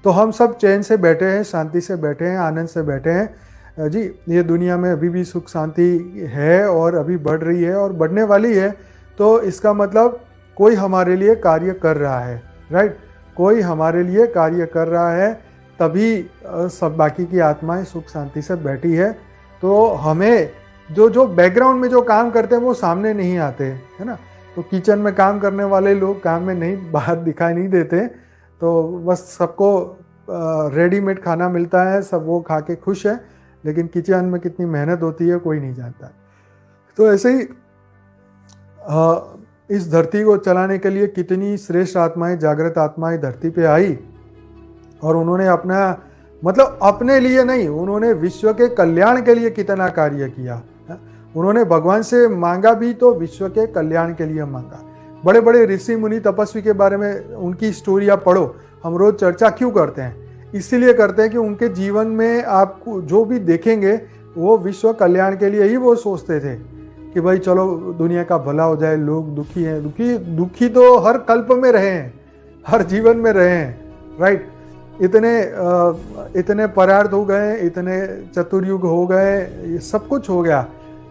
तो हम सब चैन से बैठे हैं, शांति से बैठे हैं, आनंद से बैठे हैं जी। ये दुनिया में अभी भी सुख शांति है और अभी बढ़ रही है और बढ़ने वाली है। तो इसका मतलब कोई हमारे लिए कार्य कर रहा है, राइट। कोई हमारे लिए कार्य कर रहा है, तभी सब बाकी की आत्माएं सुख शांति से बैठी है। तो हमें जो बैकग्राउंड में जो काम करते हैं वो सामने नहीं आते, है ना। तो किचन में काम करने वाले लोग काम में नहीं, बाहर दिखाई नहीं देते। तो बस सबको रेडीमेड खाना मिलता है, सब वो खा के खुश है, लेकिन किचन में कितनी मेहनत होती है कोई नहीं जानता। तो ऐसे ही इस धरती को चलाने के लिए कितनी श्रेष्ठ आत्माएं, जागृत आत्माएं धरती पे आई और उन्होंने अपना मतलब अपने लिए नहीं, उन्होंने विश्व के कल्याण के लिए कितना कार्य किया। उन्होंने भगवान से मांगा भी तो विश्व के कल्याण के लिए मांगा। बड़े बड़े ऋषि मुनि तपस्वी के बारे में उनकी स्टोरियाँ पढ़ो, हम रोज चर्चा क्यों करते हैं? इसीलिए करते हैं कि उनके जीवन में आप जो भी देखेंगे वो विश्व कल्याण के लिए ही वो सोचते थे कि भाई चलो दुनिया का भला हो जाए, लोग दुखी हैं। दुखी तो हर कल्प में रहे हैं, हर जीवन में रहे हैं, राइट। इतने परार्थ हो गए, इतने चतुर्युग हो गए, ये सब कुछ हो गया,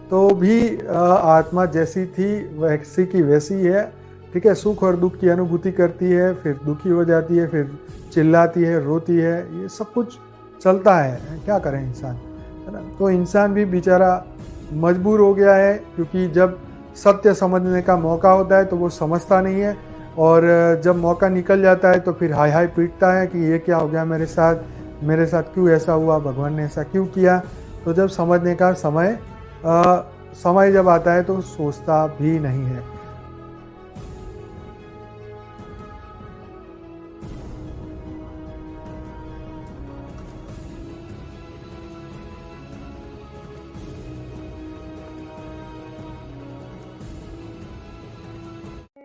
तो भी आत्मा जैसी थी वैसी की वैसी है, ठीक है। सुख और दुख की अनुभूति करती है, फिर दुखी हो जाती है, फिर चिल्लाती है, रोती है, ये सब कुछ चलता है। क्या करें इंसान, है ना। तो इंसान भी बेचारा मजबूर हो गया है, क्योंकि जब सत्य समझने का मौका होता है तो वो समझता नहीं है, और जब मौका निकल जाता है तो फिर हाय हाय पीटता है कि ये क्या हो गया मेरे साथ क्यों ऐसा हुआ, भगवान ने ऐसा क्यों किया। तो जब समझने का समय जब आता है तो सोचता भी नहीं है।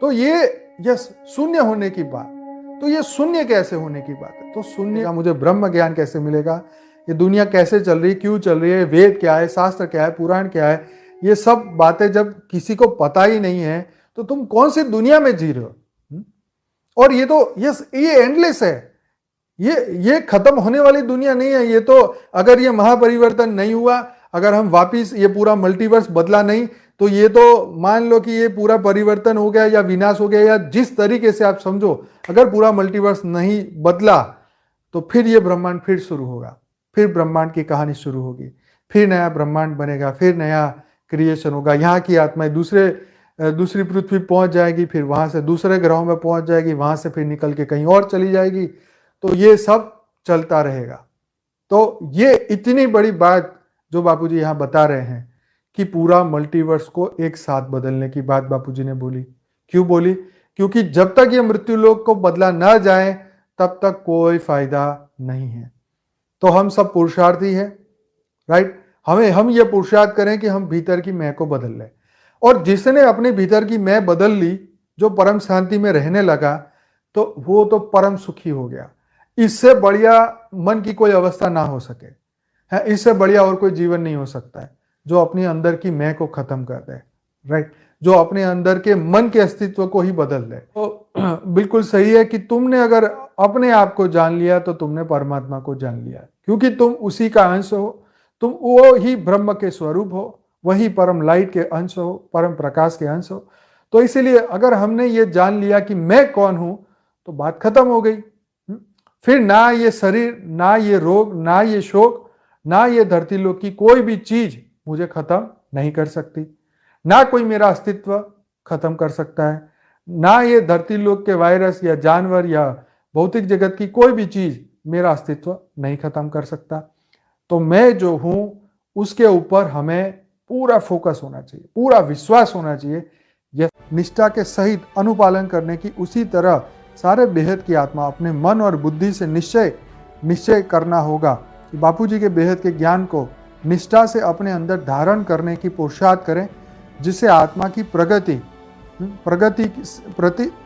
तो ये शून्य होने की बात, तो ये शून्य कैसे होने की बात है? तो शून्य का मुझे ब्रह्म ज्ञान कैसे मिलेगा, ये दुनिया कैसे चल रही, क्यों चल रही है, वेद क्या है, शास्त्र क्या है, पुराण क्या है, ये सब बातें जब किसी को पता ही नहीं है तो तुम कौन सी दुनिया में जी रहे हो? और ये तो ये एंडलेस है, ये खत्म होने वाली दुनिया नहीं है। ये तो अगर ये महापरिवर्तन नहीं हुआ, अगर हम वापिस ये पूरा मल्टीवर्स बदला नहीं, तो ये तो मान लो कि ये पूरा परिवर्तन हो गया या विनाश हो गया, या जिस तरीके से आप समझो, अगर पूरा मल्टीवर्स नहीं बदला तो फिर ये ब्रह्मांड फिर शुरू होगा, फिर ब्रह्मांड की कहानी शुरू होगी, फिर नया ब्रह्मांड बनेगा, फिर नया क्रिएशन होगा। यहाँ की आत्माएं दूसरी पृथ्वी पहुंच जाएगी, फिर वहां से दूसरे ग्रहों में पहुंच जाएगी, वहां से फिर निकल के कहीं और चली जाएगी। तो ये सब चलता रहेगा। तो ये इतनी बड़ी बात जो बापूजी यहाँ बता रहे हैं कि पूरा मल्टीवर्स को एक साथ बदलने की बात बापूजी ने बोली। क्यों बोली? क्योंकि जब तक ये मृत्यु लोक को बदला ना जाए तब तक कोई फायदा नहीं है। तो हम सब पुरुषार्थी हैं, राइट। हम ये पुरुषार्थ करें कि हम भीतर की मैं को बदल लें, और जिसने अपने भीतर की मैं बदल ली, जो परम शांति में रहने लगा, तो वो तो परम सुखी हो गया। इससे बढ़िया मन की कोई अवस्था ना हो सके है, इससे बढ़िया और कोई जीवन नहीं हो सकता है जो अपने अंदर की मैं को खत्म कर दे, राइट। जो अपने अंदर के मन के अस्तित्व को ही बदल दे। तो बिल्कुल सही है कि तुमने अगर अपने आप को जान लिया तो तुमने परमात्मा को जान लिया, क्योंकि तुम उसी का अंश हो, तुम वो ही ब्रह्म के स्वरूप हो, वही परम लाइट के अंश हो, परम प्रकाश के अंश हो। तो इसीलिए अगर हमने ये जान लिया कि मैं कौन हूं तो बात खत्म हो गई। फिर ना ये शरीर, ना ये रोग, ना ये शोक, ना ये धरती लोक की कोई भी चीज मुझे खत्म नहीं कर सकती, ना कोई मेरा अस्तित्व खत्म कर सकता है, ना ये धरती लोक के वायरस या जानवर या भौतिक जगत की कोई भी चीज मेरा अस्तित्व नहीं खत्म कर सकता। तो मैं जो हूं उसके ऊपर हमें पूरा फोकस होना चाहिए, पूरा विश्वास होना चाहिए। यह निष्ठा के सहित अनुपालन करने की उसी तरह सारे बेहद की आत्मा अपने मन और बुद्धि से निश्चय करना होगा कि बापूजी के बेहद के ज्ञान को निष्ठा से अपने अंदर धारण करने की पुरुषार्थ करें, जिससे आत्मा की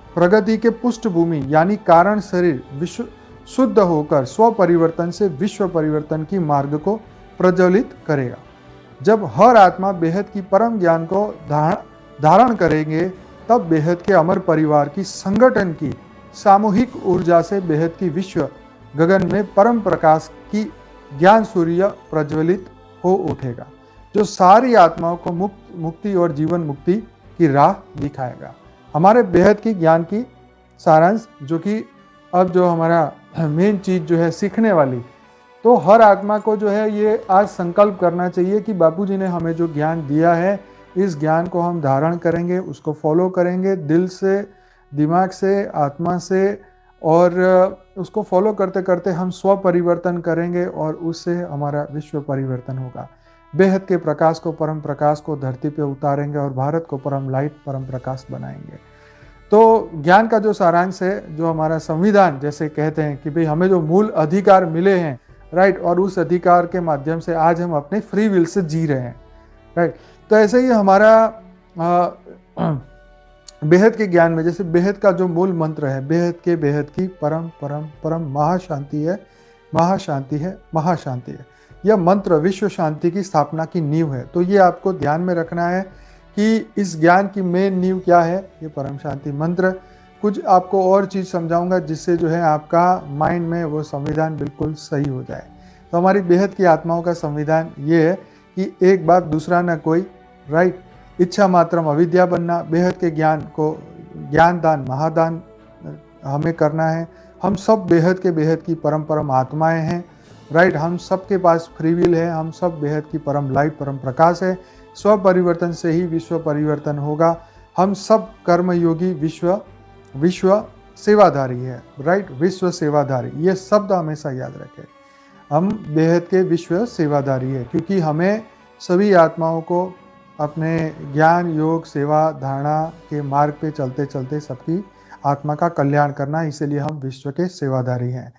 प्रगति के पृष्ठभूमि यानी कारण शरीर विश्व शुद्ध होकर स्व परिवर्तन से विश्व परिवर्तन की मार्ग को प्रज्वलित करेगा। जब हर आत्मा बेहद की परम ज्ञान को धारण करेंगे, तब बेहद के अमर परिवार की संगठन की सामूहिक ऊर्जा से बेहद की विश्व गगन में परम प्रकाश की ज्ञान सूर्य प्रज्वलित हो उठेगा, जो सारी आत्माओं को मुक्ति और जीवन मुक्ति की राह दिखाएगा। हमारे बेहद की ज्ञान की सारांश, जो कि अब जो हमारा मेन चीज जो है सीखने वाली, तो हर आत्मा को जो है ये आज संकल्प करना चाहिए कि बापूजी ने हमें जो ज्ञान दिया है, इस ज्ञान को हम धारण करेंगे, उसको फॉलो करेंगे दिल से, दिमाग से, आत्मा से, और उसको फॉलो करते करते हम स्व परिवर्तन करेंगे और उससे हमारा विश्व परिवर्तन होगा। बेहद के प्रकाश को, परम प्रकाश को धरती पे उतारेंगे और भारत को परम लाइट, परम प्रकाश बनाएंगे। तो ज्ञान का जो सारांश है, जो हमारा संविधान जैसे कहते हैं कि भाई हमें जो मूल अधिकार मिले हैं, राइट, और उस अधिकार के माध्यम से आज हम अपने फ्री विल से जी रहे हैं, राइट। तो ऐसे ही हमारा बेहद के ज्ञान में, जैसे बेहद का जो मूल मंत्र है, बेहद की परम परम परम महाशांति है, महाशांति है, महाशांति है। यह मंत्र विश्व शांति की स्थापना की नींव है। तो ये आपको ध्यान में रखना है कि इस ज्ञान की मेन नींव क्या है, ये परम शांति मंत्र। कुछ आपको और चीज समझाऊंगा जिससे जो है आपका माइंड में वो संविधान बिल्कुल सही हो जाए। तो हमारी बेहद की आत्माओं का संविधान ये है कि एक बात दूसरा न कोई, राइट, इच्छा मात्रम अविद्या बनना, बेहद के ज्ञान को ज्ञान दान महादान हमें करना है। हम सब बेहद की परम परम आत्माएं हैं, राइट। हम सब के पास फ्री विल है, हम सब बेहद की परम लाइट, परम प्रकाश है। स्व परिवर्तन से ही विश्व परिवर्तन होगा। हम सब कर्मयोगी विश्व सेवाधारी है, राइट, विश्व सेवाधारी, ये शब्द हमेशा याद रखें। हम बेहद के विश्व सेवाधारी है, क्योंकि हमें सभी आत्माओं को अपने ज्ञान योग सेवा धारणा के मार्ग पे चलते चलते सबकी आत्मा का कल्याण करना, इसीलिए हम विश्व के सेवाधारी हैं।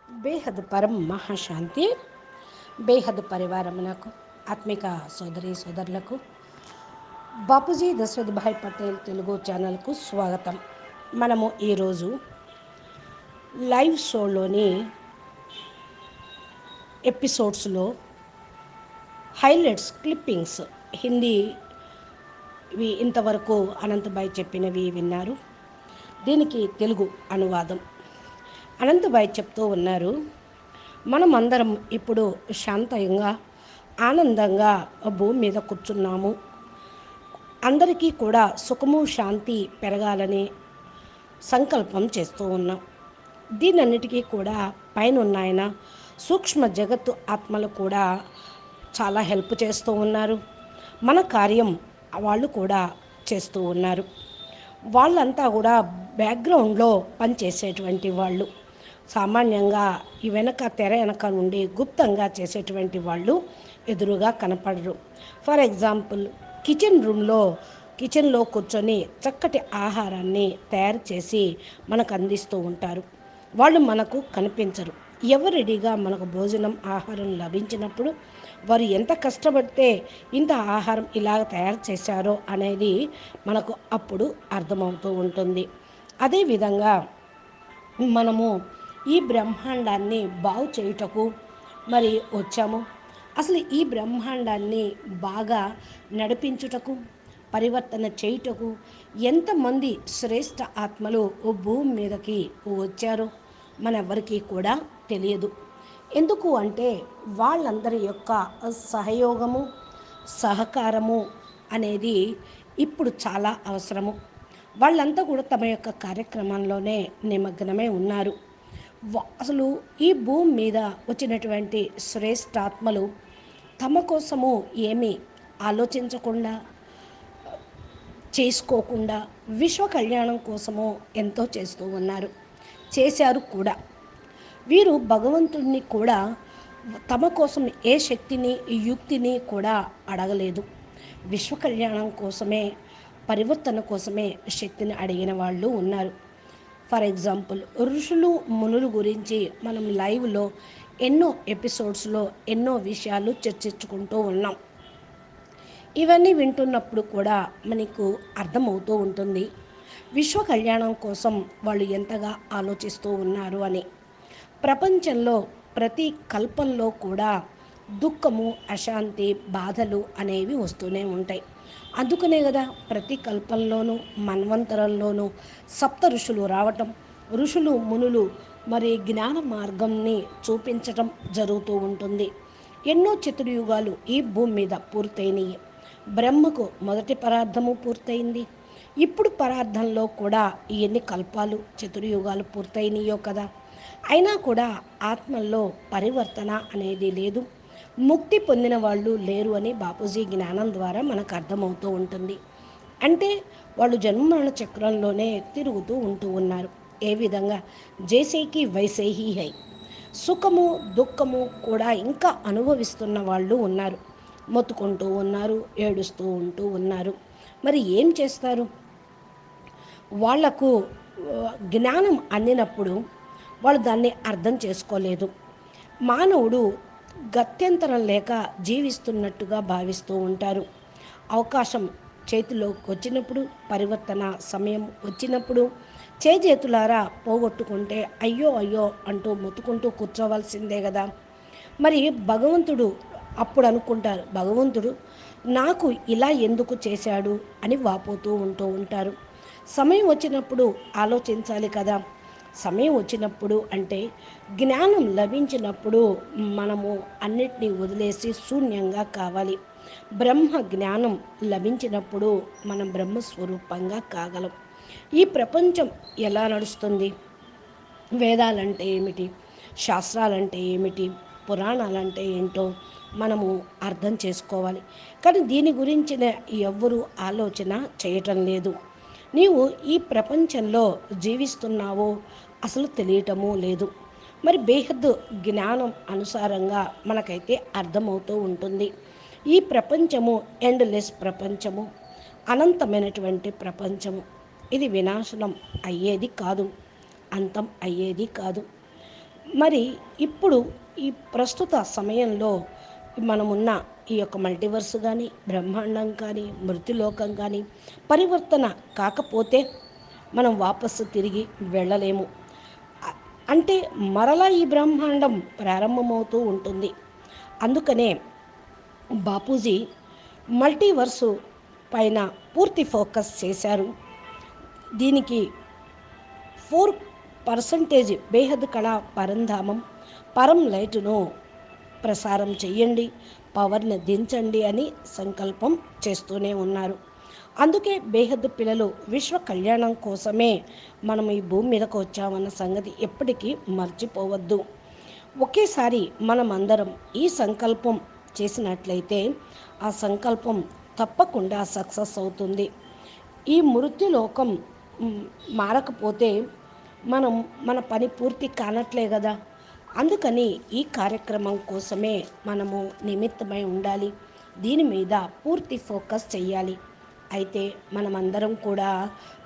బేహద్ పరం మహాశాంతి. బేహద్ పరివారమునకు, ఆత్మిక సోదరి సోదరులకు బాపూజీ దశరథ్ భాయ్ పటేల్ తెలుగు ఛానల్కు స్వాగతం. మనము ఈరోజు లైవ్ షోలోని ఎపిసోడ్స్లో హైలైట్స్, క్లిప్పింగ్స్, హిందీవి ఇంతవరకు అనంతభాయ్ చెప్పినవి విన్నారు. దీనికి తెలుగు అనువాదం. అనంతభాయ్ చెప్తూ ఉన్నారు, మనం అందరం ఇప్పుడు శాంతంగా ఆనందంగా భూమి మీద కూర్చున్నాము. అందరికీ కూడా సుఖము శాంతి పెరగాలని సంకల్పం చేస్తూ ఉన్నాం. దీనన్నిటికీ కూడా పైన ఉన్నాయన సూక్ష్మ జగత్తు ఆత్మలు కూడా చాలా హెల్ప్ చేస్తూ ఉన్నారు. మన కార్యం వాళ్ళు కూడా చేస్తూ ఉన్నారు. వాళ్ళంతా కూడా బ్యాక్గ్రౌండ్లో పనిచేసేటువంటి వాళ్ళు. సామాన్యంగా ఈ తెర వెనక నుండి గుప్తంగా చేసేటువంటి వాళ్ళు ఎదురుగా కనపడరు. ఫర్ ఎగ్జాంపుల్, కిచెన్లో కూర్చొని చక్కటి ఆహారాన్ని తయారు చేసి మనకు అందిస్తూ ఉంటారు. వాళ్ళు మనకు కనిపించరు. ఎవరెడీగా మనకు భోజనం ఆహారం లభించినప్పుడు వారు ఎంత కష్టపడితే ఇంత ఆహారం ఇలాగ తయారు చేశారో అనేది మనకు అప్పుడు అర్థమవుతూ ఉంటుంది. అదేవిధంగా మనము ఈ బ్రహ్మాండాన్ని బాగు చేయుటకు మరి వచ్చాము. అసలు ఈ బ్రహ్మాండాన్ని బాగా నడిపించుటకు, పరివర్తన చేయుటకు ఎంతమంది శ్రేష్ఠ ఆత్మలు భూమి మీదకి వచ్చారో మనెవ్వరికీ కూడా తెలియదు. ఎందుకు అంటే వాళ్ళందరి యొక్క సహయోగము, సహకారము అనేది ఇప్పుడు చాలా అవసరము. వాళ్ళంతా కూడా తమ యొక్క కార్యక్రమంలోనే నిమగ్నమై ఉన్నారు. అసలు ఈ భూమి మీద వచ్చినటువంటి శ్రేష్ఠాత్మలు తమ కోసము ఏమీ ఆలోచించకుండా, చేసుకోకుండా విశ్వ కళ్యాణం కోసము ఎంతో చేస్తూ ఉన్నారు, చేశారు కూడా. వీరు భగవంతుడిని కూడా తమ కోసం ఏ శక్తిని, యుక్తిని కూడా అడగలేదు. విశ్వ కళ్యాణం కోసమే, పరివర్తన కోసమే శక్తిని అడిగిన వాళ్ళు ఉన్నారు. ఫర్ ఎగ్జాంపుల్, ఋషులు మునులు గురించి మనం లైవ్లో ఎన్నో ఎపిసోడ్స్లో ఎన్నో విషయాలు చర్చించుకుంటూ ఉన్నాం. ఇవన్నీ వింటున్నప్పుడు కూడా మనకు అర్థమవుతూ ఉంటుంది విశ్వ కళ్యాణం కోసం వాళ్ళు ఎంతగా ఆలోచిస్తూ ఉన్నారు అని. ప్రపంచంలో ప్రతి కల్పంలో కూడా దుఃఖము, అశాంతి, బాధలు అనేవి వస్తూనే ఉంటాయి. అందుకనే కదా ప్రతి కల్పంలోనూ మన్వంతరంలోనూ సప్త ఋషులు రావటం, ఋషులు మునులు మరి జ్ఞాన మార్గంని చూపించటం జరుగుతూ ఉంటుంది. ఎన్నో చతుర్యుగాలు ఈ భూమి మీద పూర్తయినాయి. బ్రహ్మకు మొదటి పరార్థము పూర్తయింది. ఇప్పుడు పరార్థంలో కూడా ఎన్ని కల్పాలు చతుర్యుగాలు పూర్తయినాయో కదా. అయినా కూడా ఆత్మల్లో పరివర్తన అనేది లేదు, ముక్తి పొందిన వాళ్ళు లేరు అని బాపూజీ జ్ఞానం ద్వారా మనకు అర్థమవుతూ ఉంటుంది. అంటే వాళ్ళు జన్మమరణ చక్రంలోనే తిరుగుతూ ఉంటూ ఉన్నారు. ఏ విధంగా జైసేకి వైసేహి హై, సుఖము దుఃఖము కూడా ఇంకా అనుభవిస్తున్న వాళ్ళు ఉన్నారు, మొత్తుకుంటూ ఉన్నారు, ఏడుస్తూ ఉంటూ ఉన్నారు. మరి ఏం చేస్తారు? వాళ్లకు జ్ఞానం అందినప్పుడు వాళ్ళు దాన్ని అర్థం చేసుకోలేదు. మానవుడు గత్యంతరం లేక జీవిస్తున్నట్టుగా భావిస్తూ ఉంటారు. అవకాశం చేతిలోకి వచ్చినప్పుడు, పరివర్తన సమయం వచ్చినప్పుడు చేతులారా పోగొట్టుకుంటే అయ్యో అయ్యో అంటూ మొత్తుకుంటూ కూర్చోవలసిందే కదా. మరి భగవంతుడు అప్పుడు అనుకుంటారు, భగవంతుడు నాకు ఇలా ఎందుకు చేశాడు అని వాపోతూ ఉంటూ ఉంటారు. సమయం వచ్చినప్పుడు ఆలోచించాలి కదా. సమయం వచ్చినప్పుడు అంటే జ్ఞానం లభించినప్పుడు మనము అన్నిటినీ వదిలేసి శూన్యంగా కావాలి. బ్రహ్మ జ్ఞానం లభించినప్పుడు మనం బ్రహ్మస్వరూపంగా కాగలం. ఈ ప్రపంచం ఎలా నడుస్తుంది? వేదాలంటే ఏమిటి, శాస్త్రాలంటే ఏమిటి, పురాణాలంటే ఏంటో మనము అర్థం చేసుకోవాలి. కానీ దీని గురించిన ఎవ్వరూ ఆలోచన చేయటం లేదు. నీవు ఈ ప్రపంచంలో జీవిస్తున్నావో అసలు తెలియటమూ లేదు. మరి బేహద్దు జ్ఞానం అనుసారంగా మనకైతే అర్థమవుతూ ఉంటుంది. ఈ ప్రపంచము ఎండ్లెస్ ప్రపంచము, అనంతమైనటువంటి ప్రపంచము. ఇది వినాశనం అయ్యేది కాదు, అంతం అయ్యేది కాదు. మరి ఇప్పుడు ఈ ప్రస్తుత సమయంలో మనమున్న ఈ యొక్క మల్టీవర్స్ కానీ, బ్రహ్మాండం కానీ, మృత్యులోకం కానీ పరివర్తన కాకపోతే మనం వాపస్సు తిరిగి వెళ్ళలేము. అంటే మరలా ఈ బ్రహ్మాండం ప్రారంభమవుతూ ఉంటుంది. అందుకనే బాపూజీ మల్టీవర్సు పైన పూర్తి ఫోకస్ చేశారు. దీనికి 4% బేహద్ కళా పరంధామం పరం లైటును ప్రసారం చెయ్యండి, పవర్ని దించండి అని సంకల్పం చేస్తూనే ఉన్నారు. అందుకే బేహద్దు పిల్లలు విశ్వ కళ్యాణం కోసమే మనం ఈ భూమి మీదకు వచ్చామన్న సంగతి ఎప్పటికీ మర్చిపోవద్దు. ఒకేసారి మనమందరం ఈ సంకల్పం చేసినట్లయితే ఆ సంకల్పం తప్పకుండా సక్సెస్ అవుతుంది. ఈ మృత్యులోకం మారకపోతే మనం మన పని పూర్తి కానట్లే కదా. అందుకని ఈ కార్యక్రమం కోసమే మనము నిమిత్తమై ఉండాలి, దీని మీద పూర్తి ఫోకస్ చెయ్యాలి. అయితే మనమందరం కూడా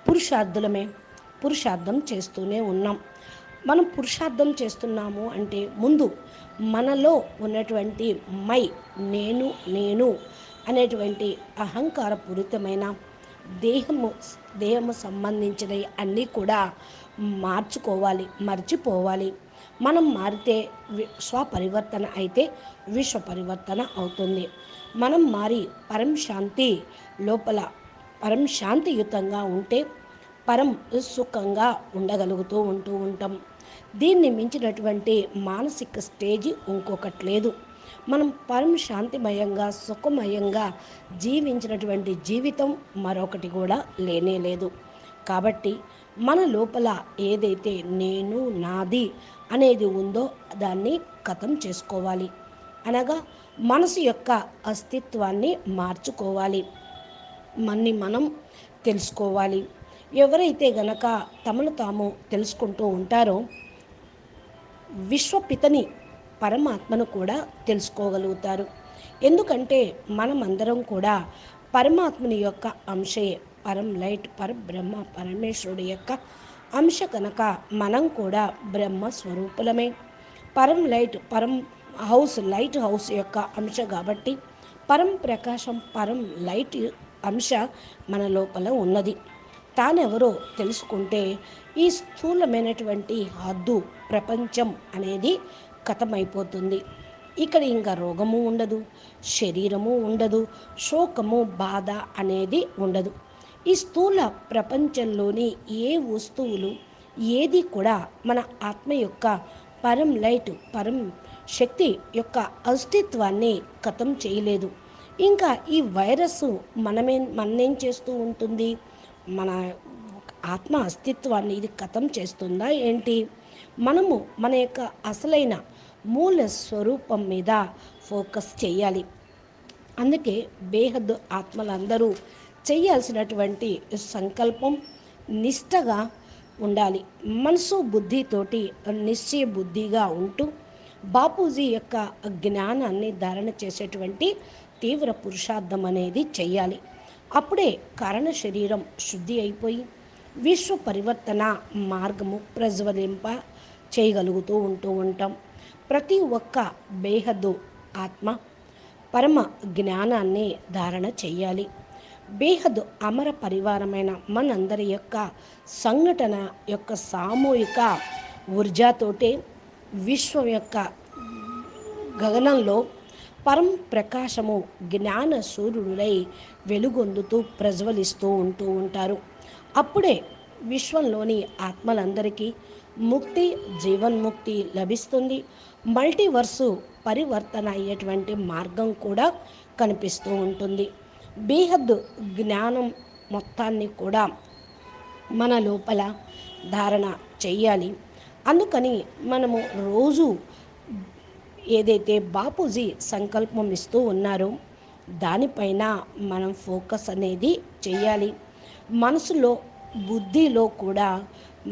పురుషార్థులమే, పురుషార్థం చేస్తూనే ఉన్నాం. మనం పురుషార్థం చేస్తున్నాము అంటే ముందు మనలో ఉన్నటువంటి నేను నేను అనేటువంటి అహంకారపూరితమైన దేహము సంబంధించినవి అన్నీ కూడా మార్చుకోవాలి, మర్చిపోవాలి. మనం మారితే స్వపరివర్తన అయితే విశ్వ పరివర్తన అవుతుంది. మనం మారి పరం శాంతి లోపల పరం శాంతియుతంగా ఉంటే పరం సుఖంగా ఉండగలుగుతూ ఉంటాం. దీన్ని మించినటువంటి మానసిక స్టేజి ఇంకొకటి లేదు. మనం పరం శాంతిమయంగా సుఖమయంగా జీవించినటువంటి జీవితం మరొకటి కూడా లేనే లేదు. కాబట్టి మన లోపల ఏదైతే నేను నాది అనేది ఉందో దాన్ని ఖతం చేసుకోవాలి. అనగా మనసు యొక్క అస్తిత్వాన్ని మార్చుకోవాలి, మనం తెలుసుకోవాలి. ఎవరైతే గనక తమను తాము తెలుసుకుంటూ ఉంటారో విశ్వపితని పరమాత్మను కూడా తెలుసుకోగలుగుతారు. ఎందుకంటే మనమందరం కూడా పరమాత్మని యొక్క అంశయే, పరం లైట్ పరబ్రహ్మ పరమేశ్వరుడి యొక్క అంశ కనుక మనం కూడా బ్రహ్మ స్వరూపులమే. పరం లైట్ పరం హౌస్ లైట్ హౌస్ యొక్క అంశ కాబట్టి పరం ప్రకాశం పరం లైట్ అంశ మన లోపల ఉన్నది. తానెవరో తెలుసుకుంటే ఈ స్థూలమైనటువంటి హద్దు ప్రపంచం అనేది ఖతమైపోతుంది. ఇక్కడ ఇంకా రోగము ఉండదు, శరీరము ఉండదు, శోకము బాధ అనేది ఉండదు. ఈ స్థూల ప్రపంచంలోని ఏ వస్తువులు ఏది కూడా మన ఆత్మ యొక్క పరం లైట్ పరం శక్తి యొక్క అస్తిత్వాన్ని ఖతం చేయలేదు. ఇంకా ఈ వైరస్ మన్నేం చేస్తూ ఉంటుంది, మన ఆత్మ అస్తిత్వాన్ని ఇది ఖతం చేస్తుందా ఏంటి? మనము మన యొక్క అసలైన మూల స్వరూపం మీద ఫోకస్ చేయాలి. అందుకే బేహద్దు ఆత్మలందరూ చేయాల్సినటువంటి సంకల్పం నిష్టగా ఉండాలి. మనసు బుద్ధితోటి నిశ్చయ బుద్ధిగా ఉంటూ బాపూజీ యొక్క జ్ఞానాన్ని ధారణ చేసేటువంటి తీవ్ర పురుషార్థం అనేది చెయ్యాలి. అప్పుడే కారణ శరీరం శుద్ధి అయిపోయి విశ్వ పరివర్తన మార్గము ప్రజ్వలింప చేయగలుగుతూ ఉంటాం. ప్రతి ఒక్క బేహద్దు ఆత్మ పరమ జ్ఞానాన్ని ధారణ చెయ్యాలి. బేహద్దు అమర పరివారమైన మనందరి యొక్క సంఘటన యొక్క సామూహిక ఊర్జాతోటే విశ్వం యొక్క గగనంలో పరం ప్రకాశము జ్ఞాన సూర్యుడై వెలుగొందుతూ ప్రజ్వలిస్తూ ఉంటారు. అప్పుడే విశ్వంలోని ఆత్మలందరికీ ముక్తి, జీవన్ముక్తి లభిస్తుంది. మల్టీవర్సు పరివర్తన అయ్యేటువంటి మార్గం కూడా కనిపిస్తూ ఉంటుంది. బేహద్దు జ్ఞానం మొత్తాన్ని కూడా మన లోపల ధారణ చెయ్యాలి. అందుకని మనము రోజు ఏదైతే బాపూజీ సంకల్పం ఇస్తూ ఉన్నారో దానిపైన మనం ఫోకస్ అనేది చేయాలి. మనసులో బుద్ధిలో కూడా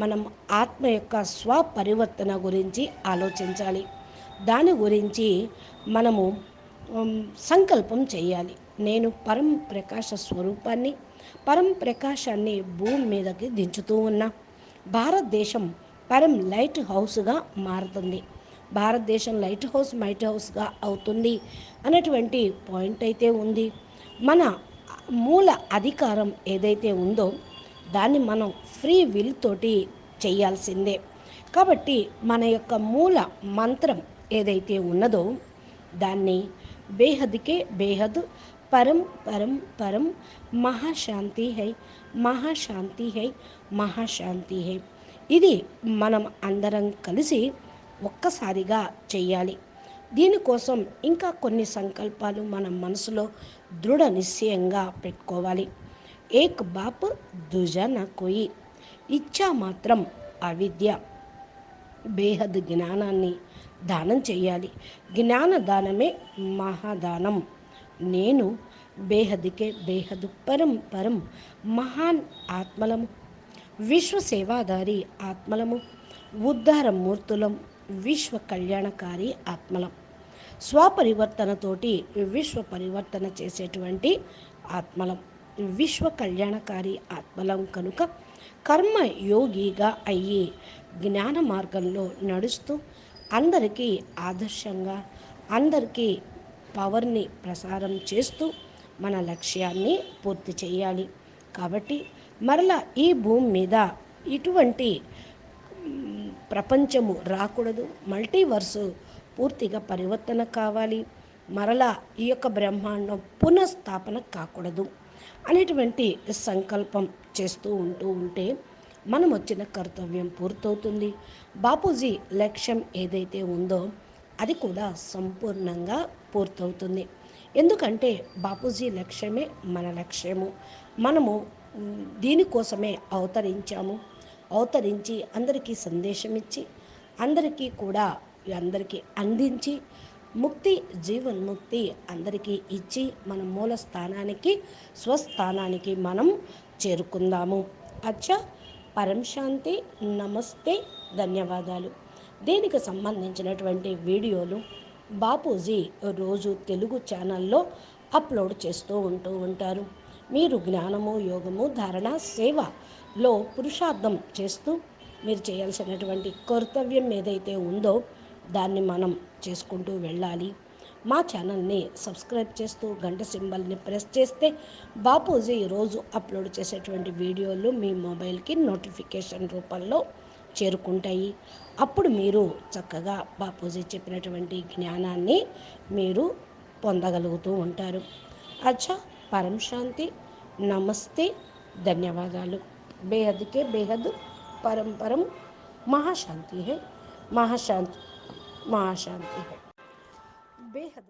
మనం ఆత్మ యొక్క స్వపరివర్తన గురించి ఆలోచించాలి. దాని గురించి మనము సంకల్పం చేయాలి. నేను పరం ప్రకాశ స్వరూపాన్ని, పరం ప్రకాశాన్ని భూమి మీదకి దించుతూ ఉన్నా. భారతదేశం పరం లైట్ హౌస్గా మారుతుంది. భారతదేశం లైట్ హౌస్గా అవుతుంది అనేటువంటి పాయింట్ అయితే ఉంది. మన మూల అధికారం ఏదైతే ఉందో దాన్ని మనం ఫ్రీ విల్ తోటి చేయాల్సిందే. కాబట్టి మన యొక్క మూల మంత్రం ఏదైతే ఉన్నదో దాన్ని బేహద్కే బేహద్ పరం పరం పరం మహాశాంతి హై, మహాశాంతి హై, మహాశాంతి హై. ఇది మనం అందరం కలిసి ఒక్కసారిగా చెయ్యాలి. దీనికోసం ఇంకా కొన్ని సంకల్పాలు మన మనసులో దృఢ నిశ్చయంగా పెట్టుకోవాలి. ఏక్ బాప్ దుజా నా కోయి, ఇచ్చా మాత్రం అవిద్య. బేహద్ జ్ఞానాన్ని దానం చేయాలి. జ్ఞాన దానమే మహాదానం. నేను బేహద్కే బేహద్ పరం పరం మహాన్ ఆత్మలము, విశ్వ సేవాదారి ఆత్మలము, ఉద్ధార మూర్తులం, విశ్వ కళ్యాణకారి ఆత్మలం. స్వపరివర్తనతోటి విశ్వ పరివర్తన చేసేటువంటి ఆత్మలం, విశ్వ కళ్యాణకారి ఆత్మలం కనుక కర్మయోగిగా అయ్యి జ్ఞాన మార్గంలో నడుస్తూ అందరికీ ఆదర్శంగా, అందరికీ పవర్ని ప్రసారం చేస్తూ మన లక్ష్యాన్ని పూర్తి చేయాలి. కాబట్టి మరలా ఈ భూమి మీద ఇటువంటి ప్రపంచము రాకూడదు. మల్టీవర్సు పూర్తిగా పరివర్తన కావాలి. మరలా ఈ యొక్క బ్రహ్మాండం పునఃస్థాపన కాకూడదు అనేటువంటి సంకల్పం చేస్తూ ఉంటే మనం వచ్చిన కర్తవ్యం పూర్తవుతుంది. బాపూజీ లక్ష్యం ఏదైతే ఉందో అది కూడా సంపూర్ణంగా పూర్తవుతుంది. ఎందుకంటే బాపూజీ లక్ష్యమే మన లక్ష్యము. మనము దీనికోసమే అవతరించి అందరికీ సందేశం ఇచ్చి అందరికీ అందించి ముక్తి, జీవన్ముక్తి అందరికీ ఇచ్చి మన మూల స్థానానికి, స్వస్థానానికి మనం చేరుకుందాము. అచ్చా, పరం శాంతి, నమస్తే, ధన్యవాదాలు. దీనికి సంబంధించినటువంటి వీడియోలు బాపూజీ రోజు తెలుగు ఛానల్లో అప్లోడ్ చేస్తూ ఉంటారు. మీరు జ్ఞానము, యోగము, ధారణ, సేవలో పురుషార్థం చేస్తూ మీరు చేయాల్సినటువంటి కర్తవ్యం ఏదైతే ఉందో దాన్ని మనం చేసుకుంటూ వెళ్ళాలి. మా ఛానల్ని సబ్స్క్రైబ్ చేస్తూ గంట సింబల్ని ప్రెస్ చేస్తే బాపూజీ రోజు అప్లోడ్ చేసేటువంటి వీడియోలు మీ మొబైల్కి నోటిఫికేషన్ రూపంలో చేరుకుంటాయి. అప్పుడు మీరు చక్కగా బాపూజీ చెప్పినటువంటి జ్ఞానాన్ని మీరు పొందగలుగుతూ ఉంటారు. అచ్చా, పరం శాంతి, నమస్తే, ధన్యవాదాలు. బేహద్ కే బేహద్ పరం పరం महाशांति है, महाशांति, महाशांति है, बेहद